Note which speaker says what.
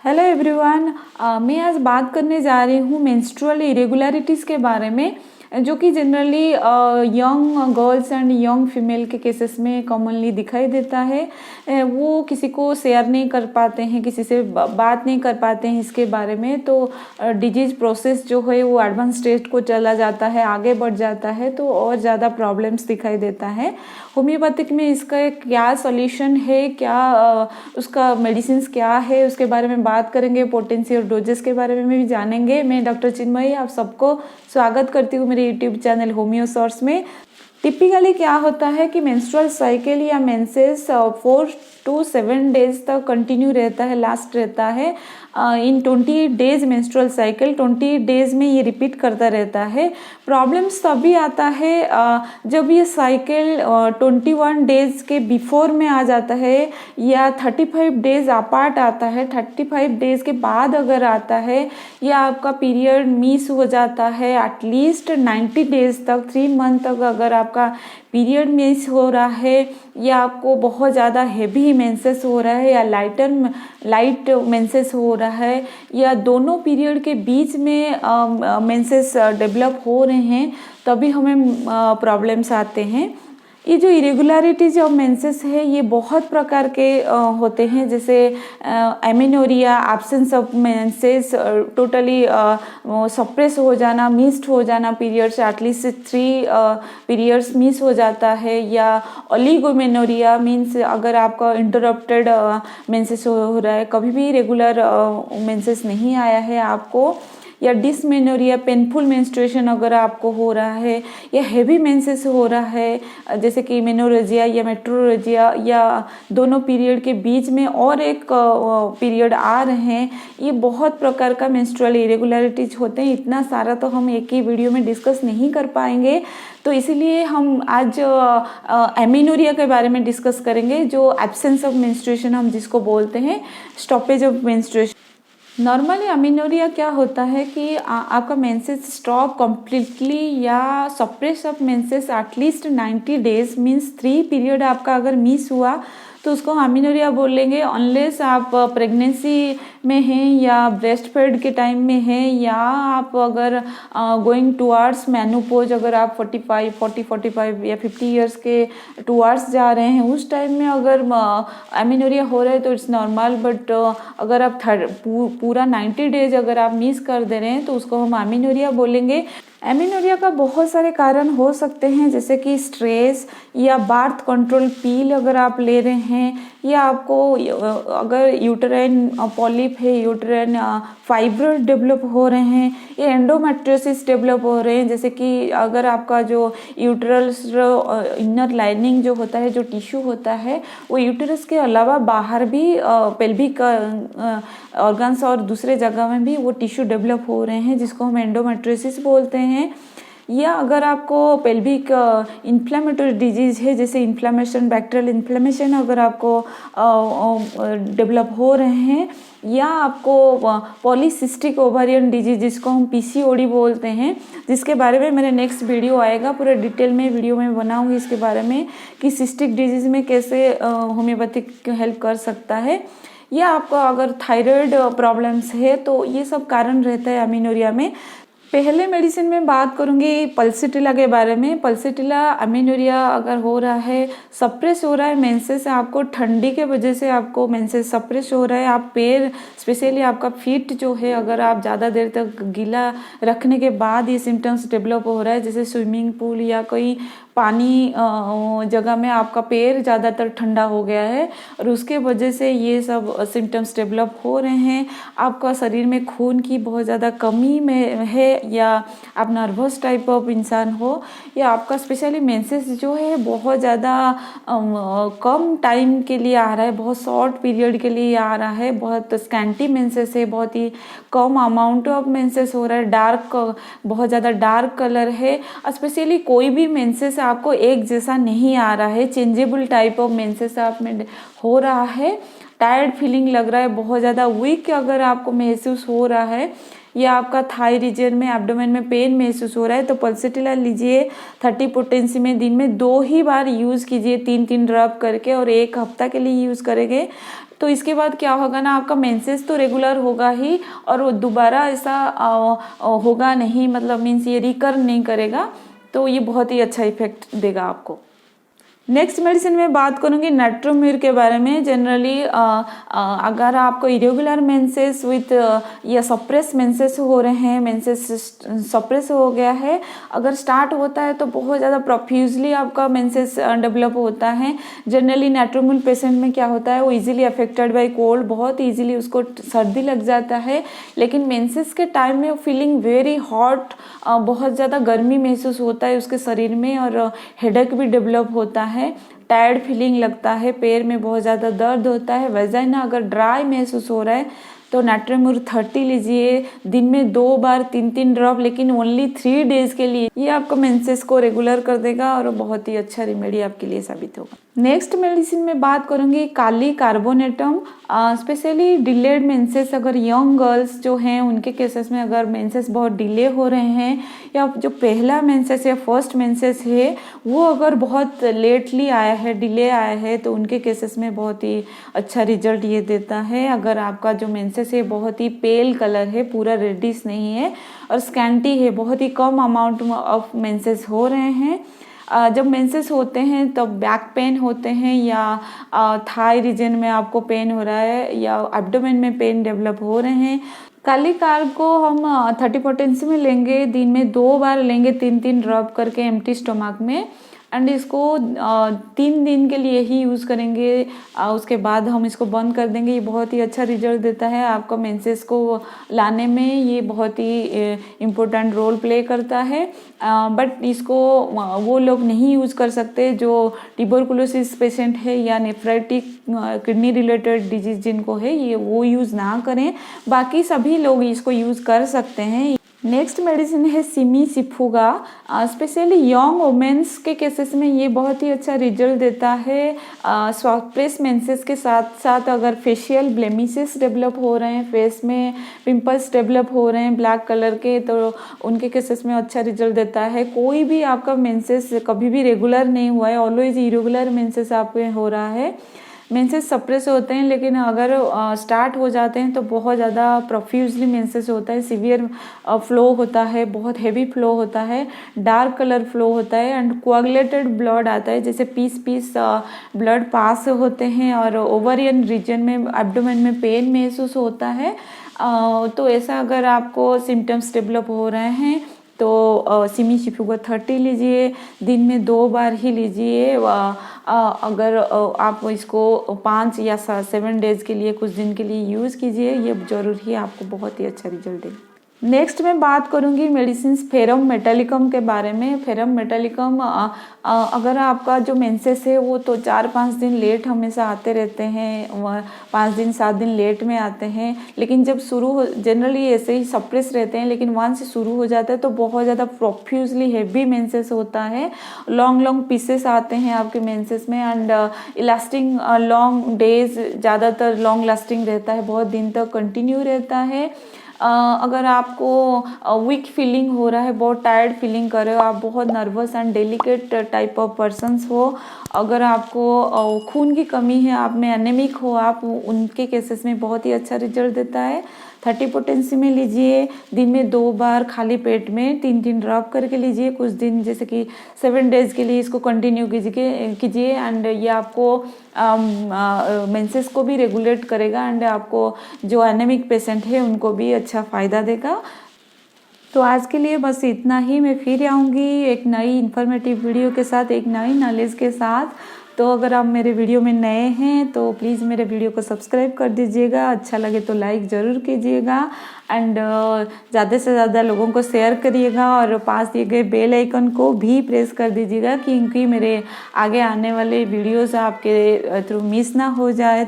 Speaker 1: Hello everyone. मैं आज बात करने जा रही हूँ मेंस्ट्रुअल इरेगुलरिटीज़ के बारे में, जो कि generally young girls and young female के केसेस में कॉमनली दिखाई देता है। वो किसी को शेयर नहीं कर पाते हैं, किसी से बात नहीं कर पाते हैं इसके बारे में, तो डिजीज प्रोसेस जो है वो एडवांस स्टेज को चला जाता है, आगे बढ़ जाता है, तो और ज़्यादा प्रॉब्लम्स दिखाई देता है। होम्योपैथिक में इसका क्या सॉल्यूशन है, क्या उसका मेडिसिन क्या है, उसके बारे में बात करेंगे। पोटेंसी और डोजेस के बारे में भी जानेंगे। मैं डॉक्टर चिन्मयी आप सबको स्वागत करती हूँ मेरे यूट्यूब चैनल होम्यो सोर्स में। टिपिकली क्या होता है कि मेंस्ट्रुअल साइकिल या मेंसेस 4 to 7 डेज तक कंटिन्यू रहता है, लास्ट रहता है। इन 28 डेज मेंस्ट्रुअल साइकिल 28 डेज में ये रिपीट करता रहता है। प्रॉब्लम्स तभी आता है जब ये साइकिल 21 डेज के बिफोर में आ जाता है या 35 डेज अपार्ट आता है। 35 डेज के बाद अगर आता है या आपका पीरियड मिस हो जाता है एटलीस्ट 90 डेज तक, 3 मंथ तक अगर आपका पीरियड मिस हो रहा है या आपको बहुत ज़्यादा हेवी मेंसेस हो रहा है या लाइट मेंसेस हो रहा है या दोनों पीरियड के बीच में मेंसेस डेवलप हो रहे हैं, तभी हमें प्रॉब्लम्स आते हैं। ये जो इरेगुलरिटीज ऑफ मेंसेस है ये बहुत प्रकार के होते हैं, जैसे amenorrhoea, absence of menses, totally suppress हो जाना, मिस्ड हो जाना पीरियड्स, एटलीस्ट 3 पीरियड्स मिस हो जाता है, या ओलिगोमेनोरिया मीन्स अगर आपका इंटरप्टेड मेंसेस हो रहा है, कभी भी रेगुलर मेंसेस नहीं आया है आपको, या डिसमेनोरिया, पेनफुल मेंस्ट्रुएशन अगर आपको हो रहा है, या हेवी मेंसेस हो रहा है जैसे कि मेनोरेजिया या मेट्रोरेजिया, या दोनों पीरियड के बीच में और एक पीरियड आ रहे हैं, ये बहुत प्रकार का मेंस्ट्रुअल इरेगुलरिटीज होते हैं। इतना सारा तो हम एक ही वीडियो में डिस्कस नहीं कर पाएंगे, तो इसीलिए हम आज एमेनोरिया के बारे में डिस्कस करेंगे, जो एब्सेंस ऑफ मेंस्ट्रुएशन हम जिसको बोलते हैं, स्टॉपेज ऑफ मेंस्ट्रुएशन। नॉर्मली अमीनोरिया क्या होता है कि आपका मेंसेस स्टॉप कम्प्लीटली या suppress of menses at least 90 days means 3 period आपका अगर मिस हुआ तो उसको अमीनोरिया बोलेंगे। अनलेस आप प्रेगनेंसी में हैं या ब्रेस्ट फीड के टाइम में हैं, या आप अगर गोइंग टुवार्ड्स मेनोपॉज, अगर आप 45 या 50 ईयर्स के टुवार्ड्स जा रहे हैं, उस टाइम में अगर अमीनोरिया हो रहा है तो इट्स नॉर्मल। बट अगर आप पूरा 90 डेज अगर आप मिस कर दे रहे हैं तो उसको हम अमीनोरिया बोलेंगे। एमेनोरिया का बहुत सारे कारण हो सकते हैं, जैसे कि स्ट्रेस या बर्थ कंट्रोल पिल अगर आप ले रहे हैं, या आपको अगर यूटेराइन पॉलिप है, यूटेराइन फाइब्रोइड डेवलप हो रहे हैं, या एंडोमेट्रियोसिस डेवलप हो रहे हैं, जैसे कि अगर आपका जो यूटेरस इनर लाइनिंग जो होता है, जो टिश्यू होता है, वो यूटेरस के अलावा बाहर भी पेल्विक ऑर्गन्स और दूसरे जगह में भी वो टिश्यू डेवलप हो रहे हैं, जिसको हम एंडोमेट्रियोसिस बोलते हैं। या अगर आपको पेल्विक इन्फ्लेमेटरी डिजीज़ है, जैसे इन्फ्लेमेशन, बैक्टीरियल इन्फ्लेमेशन अगर आपको डेवलप हो रहे हैं, या आपको पॉलीसिस्टिक ओवेरियन डिजीज जिसको हम पीसीओडी बोलते हैं, जिसके बारे में मेरे नेक्स्ट वीडियो आएगा, पूरे डिटेल में वीडियो में बनाऊंगी इसके बारे में कि सिस्टिक डिजीज में कैसे होम्योपैथिक हेल्प कर सकता है। या आपका अगर थायराइड प्रॉब्लम्स है तो ये सब कारण रहता है अमीनोरिया में। पहले मेडिसिन में बात करूंगी पल्सिटिला के बारे में। पल्सिटिला अमीनोरिया अगर हो रहा है, सप्रेस हो रहा है मेंसेस, आपको ठंडी के वजह से आपको मेंसेस सप्रेस हो रहा है, आप पैर स्पेशली आपका फीट जो है अगर आप ज़्यादा देर तक गीला रखने के बाद ये सिम्टम्स डेवलप हो रहा है, जैसे स्विमिंग पूल या कोई पानी जगह में आपका पैर ज़्यादातर ठंडा हो गया है और उसके वजह से ये सब सिम्टम्स डेवलप हो रहे हैं। आपका शरीर में खून की बहुत ज़्यादा कमी में है, या आप नर्वस टाइप ऑफ इंसान हो, या आपका स्पेशली मेंसेस जो है बहुत ज़्यादा कम टाइम के लिए आ रहा है, बहुत शॉर्ट पीरियड के लिए आ रहा है, बहुत स्कैंटी मेंसेस है, बहुत ही कम अमाउंट ऑफ मेंसेस हो रहा है, डार्क, बहुत ज़्यादा डार्क कलर है। स्पेशली कोई भी मेंसेस आपको एक जैसा नहीं आ रहा है, चेंजेबल टाइप ऑफ मेंसेस आप में हो रहा है, टायर्ड फीलिंग लग रहा है, बहुत ज़्यादा वीक अगर आपको महसूस हो रहा है, या आपका थाई रीजन में, एब्डोमेन में पेन महसूस हो रहा है, तो पल्सिटिला लीजिए। 30 पोटेंसी में दिन में 2 ही बार यूज़ कीजिए, 3-3 ड्रॉप करके, और 1 हफ्ता के लिए यूज़ करेंगे। तो इसके बाद क्या होगा ना, आपका मेंसेस तो रेगुलर होगा ही और वो दोबारा ऐसा होगा नहीं, मतलब मीन्स ये रिकर नहीं करेगा। तो ये बहुत ही अच्छा इफेक्ट देगा आपको। नेक्स्ट मेडिसिन में बात करूँगी नाइट्रोम्यूर के बारे में। जनरली अगर आपको इरेगुलर मेंसेस विथ या सप्रेस मेंसेस हो रहे हैं, मेंसेस सप्रेस हो गया है, अगर स्टार्ट होता है तो बहुत ज़्यादा प्रोफ्यूजली आपका मेंसेस डेवलप होता है। जनरली नाइट्रोम्यूर पेशेंट में क्या होता है, वो इजीली अफेक्टेड बाय कोल्ड, बहुत इजीली उसको सर्दी लग जाता है। लेकिन मेंसेस के टाइम में फीलिंग वेरी हॉट, बहुत ज़्यादा गर्मी महसूस होता है उसके शरीर में और हेडेक भी डेवलप होता है, टायर्ड फीलिंग लगता है, पैर में बहुत ज़्यादा दर्द होता है, वजाइना अगर ड्राई महसूस हो रहा है तो नाइट्रोम्यूर 30 लीजिए, दिन में 2 बार 3-3 ड्रॉप, लेकिन ओनली 3 डेज के लिए। ये आपको मेंसेस को रेगुलर कर देगा और बहुत ही अच्छा रेमेडी आपके लिए साबित होगा। नेक्स्ट मेडिसिन में बात करूँगी काली कार्बोनेटम। स्पेशली डिलेड मेंसेस, अगर यंग गर्ल्स जो हैं उनके केसेस में अगर मेंसेस बहुत डिले हो रहे हैं या जो पहला मेंसेस या फर्स्ट मेंसेस है वो अगर बहुत लेटली आया है, डिले आया है, तो उनके केसेस में बहुत ही अच्छा रिजल्ट ये देता है। अगर आपका जो मेंसेस है बहुत ही पेल कलर है, पूरा रेडिश नहीं है और स्कैंटी है, बहुत ही कम अमाउंट ऑफ मेंसेस हो रहे हैं, जब मेंसेस होते हैं तब बैक पेन होते हैं या थाई रीजन में आपको पेन हो रहा है या एब्डोमेन में पेन डेवलप हो रहे हैं, काली कार्ब को हम 30 पोटेंसी में लेंगे, दिन में 2 बार लेंगे, 3-3 ड्रॉप करके एम्प्टी स्टमक में, एंड इसको 3 दिन के लिए ही यूज़ करेंगे, उसके बाद हम इसको बंद कर देंगे। ये बहुत ही अच्छा रिजल्ट देता है, आपका मेंसेस को लाने में ये बहुत ही इम्पोर्टेंट रोल प्ले करता है। बट इसको वो लोग नहीं यूज़ कर सकते जो ट्यूबरकुलोसिस पेशेंट है या नेफ्राइटिक किडनी रिलेटेड डिजीज जिनको है, ये वो यूज़ ना करें, बाकी सभी लोग इसको यूज़ कर सकते हैं। नेक्स्ट मेडिसिन है सिमी सिफुगा। स्पेशली यंग वुमेन्स के केसेस में ये बहुत ही अच्छा रिजल्ट देता है। सप्रेस मेंसेस के साथ साथ अगर फेशियल ब्लेमिसेस डेवलप हो रहे हैं, फेस में पिंपल्स डेवलप हो रहे हैं ब्लैक कलर के, तो उनके केसेस में अच्छा रिजल्ट देता है। कोई भी आपका मेंसेस कभी भी रेगुलर नहीं हुआ है, ऑलवेज इरेगुलर मेंसेस आपके हो रहा है, मेंसेस सप्रेस होते हैं, लेकिन अगर स्टार्ट हो जाते हैं तो बहुत ज़्यादा प्रोफ्यूजली मेंसेस होता है, सीवियर फ्लो होता है, बहुत हेवी फ्लो होता है, डार्क कलर फ्लो होता है एंड कोआगुलेटेड ब्लड आता है, जैसे पीस ब्लड पास होते हैं और ओवरियन रीजन में एब्डोमेन में पेन महसूस होता है। तो ऐसा अगर आपको सिम्टम्स डेवलप हो रहे हैं तो सिमी सिफुगा 30 लीजिए, दिन में 2 बार ही लीजिए। अगर आप इसको 5 या 7 डेज के लिए, कुछ दिन के लिए यूज़ कीजिए, ये ज़रूर ही आपको बहुत ही अच्छा रिजल्ट देगा। नेक्स्ट मैं बात करूंगी मेडिसिन फेरम मेटालिकम के बारे में। फेरम मेटालिकम अगर आपका जो मेंसेस है वो तो 4-5 दिन लेट हमेशा आते रहते हैं, 5 दिन 7 दिन लेट में आते हैं, लेकिन जब शुरू हो, जनरली ऐसे ही सप्रेस रहते हैं, लेकिन वंस शुरू हो जाता है तो बहुत ज़्यादा प्रोफ्यूजली हेवी मेंसेस होता है, लॉन्ग पीसेस आते हैं आपके मेंसेस में एंड लास्टिंग लॉन्ग डेज, ज़्यादातर लॉन्ग लास्टिंग रहता है, बहुत दिन तक कंटिन्यू रहता है। अगर आपको वीक फीलिंग हो रहा है, बहुत टायर्ड फीलिंग कर रहे हो, आप बहुत nervous and delicate type of persons हो, अगर आपको खून की कमी है, आप में एनेमिक हो आप, उनके केसेस में बहुत ही अच्छा रिजल्ट देता है। 30 पोटेंसी में लीजिए, दिन में 2 बार खाली पेट में 3-3 ड्रॉप करके लीजिए, कुछ दिन जैसे कि 7 डेज के लिए इसको कंटिन्यू कीजिए एंड ये आपको मेंसेस को भी रेगुलेट करेगा एंड आपको जो एनेमिक पेशेंट है उनको भी अच्छा फ़ायदा देगा। तो आज के लिए बस इतना ही। मैं फिर आऊँगी एक नई इन्फॉर्मेटिव वीडियो के साथ, एक नई नॉलेज के साथ। तो अगर आप मेरे वीडियो में नए हैं तो प्लीज़ मेरे वीडियो को सब्सक्राइब कर दीजिएगा, अच्छा लगे तो लाइक ज़रूर कीजिएगा एंड ज़्यादा से ज़्यादा लोगों को शेयर करिएगा और पास दिए गए बेल आइकन को भी प्रेस कर दीजिएगा, क्योंकि मेरे आगे आने वाले वीडियोस आपके थ्रू मिस ना हो जाए।